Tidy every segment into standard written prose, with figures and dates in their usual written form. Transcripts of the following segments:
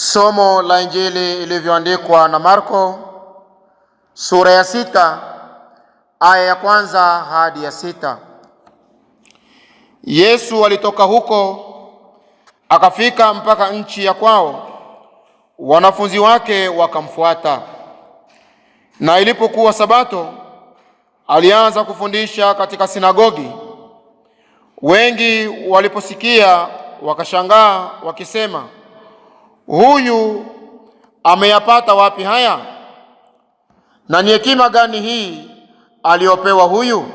Somo la Injili ilivyoandikwa na Marko sura ya 6 aya ya 1 hadi ya 6. Yesu alitoka huko akafika mpaka nchi ya kwao, wanafunzi wake wakamfuata. Na ilipokuwa Sabato, alianza kufundisha katika sinagogi. Wengi waliposikia wakashangaa wakisema, huyu ameyapata wapi haya? Na ni hekima gani hii aliyopewa huyu?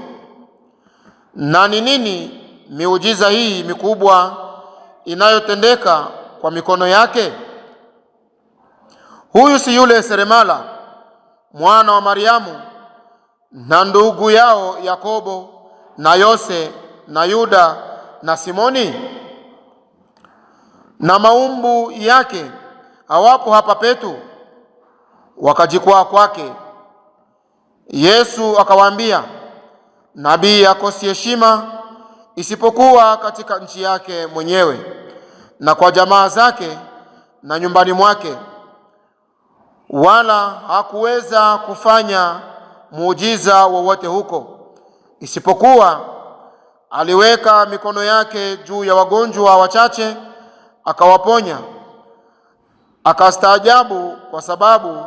Na ni nini miujiza hii mikubwa inayotendeka kwa mikono yake? Huyu si yule seremala mwana wa Mariamu, na ndugu yao Yakobo na Yose na Yuda na Simoni? Na maumbu yake hawapo hapa petu? Wakajikwaa kwake. Yesu akawaambia, nabii hakosi heshima isipokuwa katika nchi yake mwenyewe na kwa jamaa zake na nyumbani mwake. Wala hakuweza kufanya muujiza wowote huko, isipokuwa aliweka mikono yake juu ya wagonjwa wachache akawaponya. Akastaajabu kwa sababu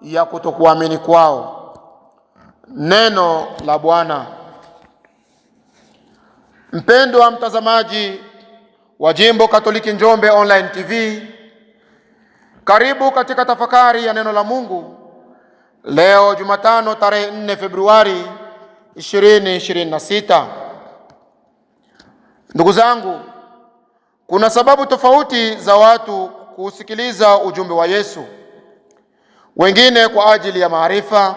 ya kutokuamini kwao. Neno la Bwana. Mpendwa mtazamaji wa Jimbo Katoliki Njombe Online TV, karibu katika tafakari ya neno la Mungu leo Jumatano tarehe 4 Februari 2026. Ndugu zangu, kuna sababu tofauti za watu kusikiliza ujumbe wa Yesu. Wengine kwa ajili ya maarifa,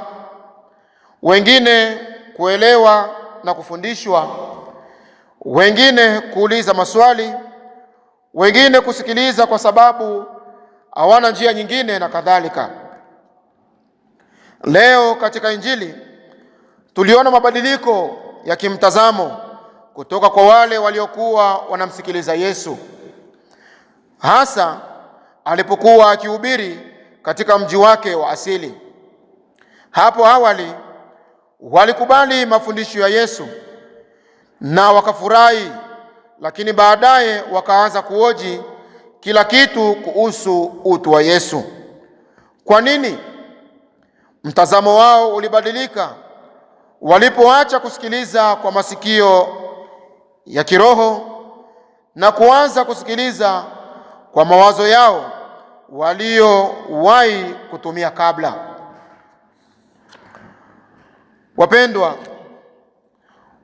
wengine kuelewa na kufundishwa, wengine kuuliza maswali, wengine kusikiliza kwa sababu hawana njia nyingine na kadhalika. Leo katika Injili tuliona mabadiliko ya kimtazamo kutoka kwa wale waliokuwa wanamsikiliza Yesu, hasa alipokuwa akihubiri katika mji wake wa asili. Hapo awali walikubali mafundisho ya Yesu na wakafurahi, lakini baadaye wakaanza kuhoji kila kitu kuhusu utu wa Yesu. Kwa nini? Mtazamo wao ulibadilika walipoacha kusikiliza kwa masikio ya kiroho na kuanza kusikiliza kwa mawazo yao waliowahi kutumia kabla. Wapendwa,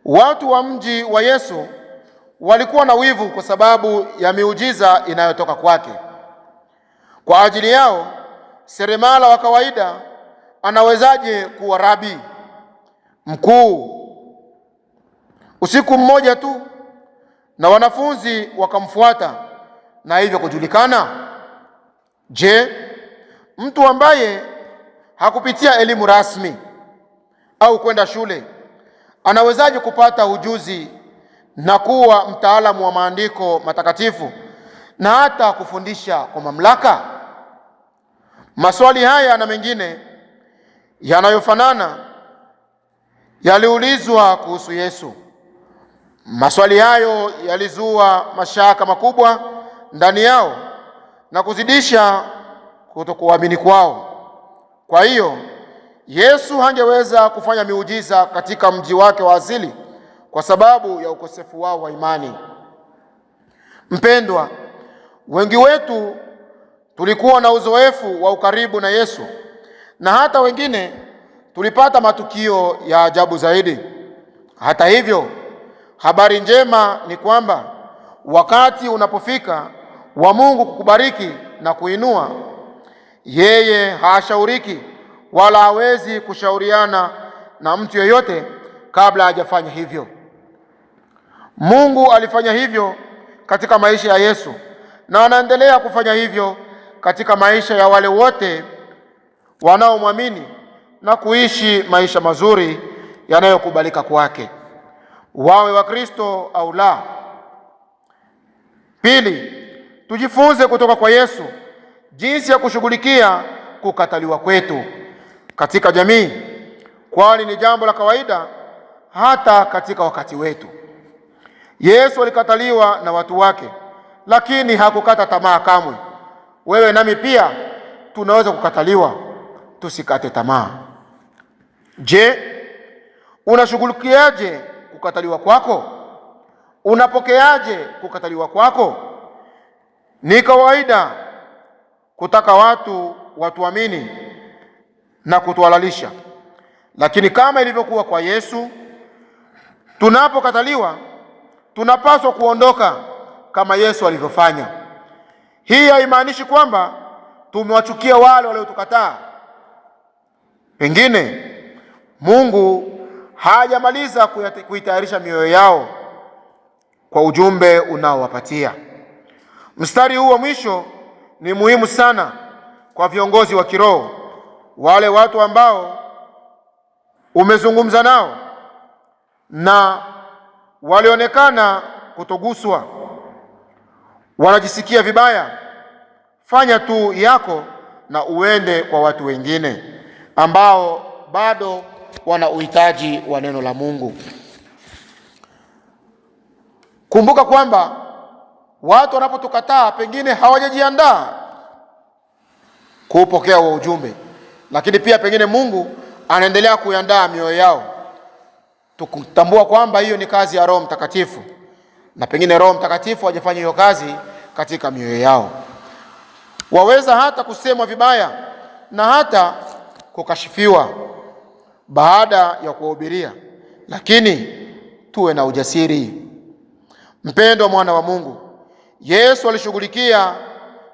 watu wa mji wa Yesu walikuwa na wivu kwa sababu ya miujiza inayotoka kwake. Kwa ajili yao, seremala wa kawaida anawezaje kuwa rabi mkuu? Usiku mmoja tu na wanafunzi wakamfuata na hivyo kujulikana. Je, mtu ambaye hakupitia elimu rasmi au kwenda shule anawezaje kupata ujuzi na kuwa mtaalamu wa maandiko matakatifu na hata kufundisha kwa mamlaka? Maswali haya na mengine yanayofanana yaliulizwa kuhusu Yesu. Maswali hayo yalizua mashaka makubwa ndani yao na kuzidisha kutokuamini kwao. Kwa hiyo Yesu hangeweza kufanya miujiza katika mji wake wa asili kwa sababu ya ukosefu wao wa imani. Mpendwa, wengi wetu tulikuwa na uzoefu wa ukaribu na Yesu, na hata wengine tulipata matukio ya ajabu zaidi. Hata hivyo, habari njema ni kwamba wakati unapofika wa Mungu kukubariki na kuinua, yeye hashauriki wala hawezi kushauriana na mtu yeyote kabla hajafanya hivyo. Mungu alifanya hivyo katika maisha ya Yesu na anaendelea kufanya hivyo katika maisha ya wale wote wanaomwamini na kuishi maisha mazuri yanayokubalika kwake, wawe wa Kristo au la. Pili, tujifunze kutoka kwa Yesu jinsi ya kushughulikia kukataliwa kwetu katika jamii, kwani ni jambo la kawaida hata katika wakati wetu. Yesu alikataliwa na watu wake, lakini hakukata tamaa kamwe. Wewe nami pia tunaweza kukataliwa, tusikate tamaa. Je, unashughulikiaje kukataliwa kwako? Unapokeaje kukataliwa kwako? Ni kawaida kutaka watu watuamini na kutuhalalisha, lakini kama ilivyokuwa kwa Yesu, tunapokataliwa tunapaswa kuondoka kama Yesu alivyofanya. Hii haimaanishi kwamba tumewachukia wale waliotukataa. Pengine Mungu hajamaliza kuitayarisha mioyo yao kwa ujumbe unaowapatia. Mstari huu wa mwisho ni muhimu sana kwa viongozi wa kiroho, wale watu ambao umezungumza nao na walionekana kutoguswa, wanajisikia vibaya. Fanya tu yako na uende kwa watu wengine ambao bado wana uhitaji wa neno la Mungu. Kumbuka kwamba watu wanapotukataa pengine hawajajiandaa kuupokea huo ujumbe, lakini pia pengine Mungu anaendelea kuiandaa mioyo yao. Tukutambua kwamba hiyo ni kazi ya Roho Mtakatifu, na pengine Roho Mtakatifu hajafanya hiyo kazi katika mioyo yao. Waweza hata kusemwa vibaya na hata kukashifiwa baada ya kuwahubiria, lakini tuwe na ujasiri. Mpendwa mwana wa Mungu, Yesu alishughulikia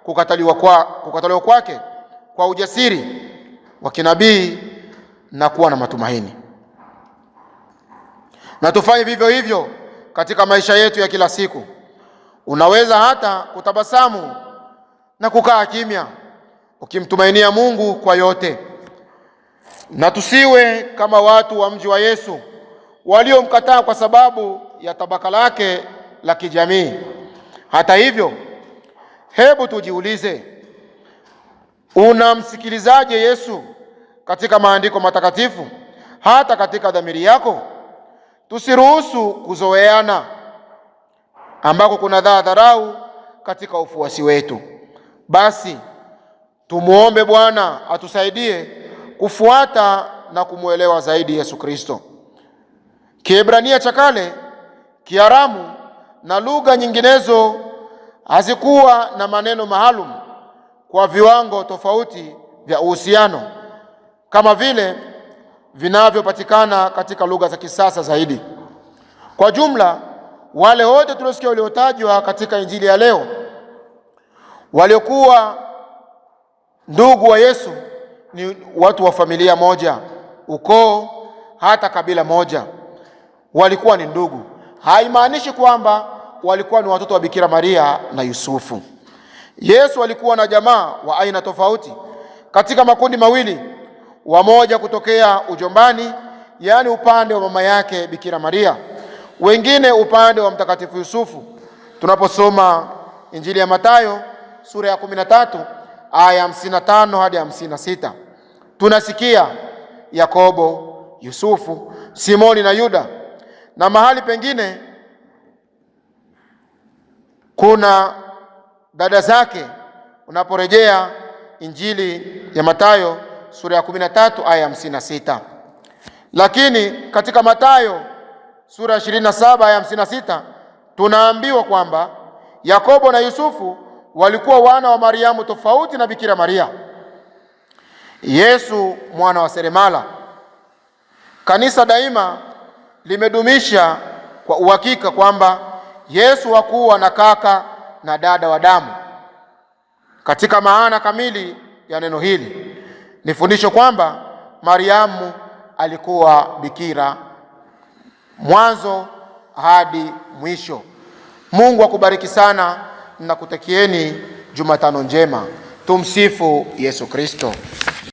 kukataliwa kwake kwa ujasiri wa kinabii na kuwa na matumaini. Na tufanye vivyo hivyo katika maisha yetu ya kila siku. Unaweza hata kutabasamu na kukaa kimya ukimtumainia Mungu kwa yote. Na tusiwe kama watu wa mji wa Yesu waliomkataa kwa sababu ya tabaka lake la kijamii. Hata hivyo, hebu tujiulize, unamsikilizaje Yesu katika maandiko matakatifu, hata katika dhamiri yako? Tusiruhusu kuzoeana ambako kuna dharau katika ufuasi wetu. Basi tumuombe Bwana atusaidie kufuata na kumuelewa zaidi Yesu Kristo. Kiebrania cha kale, Kiaramu na lugha nyinginezo hazikuwa na maneno maalum kwa viwango tofauti vya uhusiano kama vile vinavyopatikana katika lugha za kisasa zaidi. Kwa jumla, wale wote tuliosikia waliotajwa katika Injili ya leo waliokuwa ndugu wa Yesu ni watu wa familia moja, ukoo, hata kabila moja. Walikuwa ni ndugu. Haimaanishi kwamba walikuwa ni watoto wa Bikira Maria na Yusufu. Yesu alikuwa na jamaa wa aina tofauti katika makundi mawili, wamoja kutokea ujombani, yaani upande wa mama yake Bikira Maria, wengine upande wa Mtakatifu Yusufu. Tunaposoma Injili ya Mathayo sura ya 13 aya 55 hadi 56, tunasikia Yakobo, Yusufu, Simoni na Yuda, na mahali pengine kuna dada zake. Unaporejea Injili ya Mathayo sura ya 13 aya 56. Lakini katika Mathayo sura ya 27 aya 56 tunaambiwa kwamba Yakobo na Yusufu walikuwa wana wa Mariamu tofauti na Bikira Maria. Yesu mwana wa seremala. Kanisa daima limedumisha kwa uhakika kwamba Yesu hakuwa na kaka na dada wa damu. Katika maana kamili ya neno hili, ni fundisho kwamba Mariamu alikuwa bikira mwanzo hadi mwisho. Mungu akubariki sana na kutakieni Jumatano njema. Tumsifu Yesu Kristo.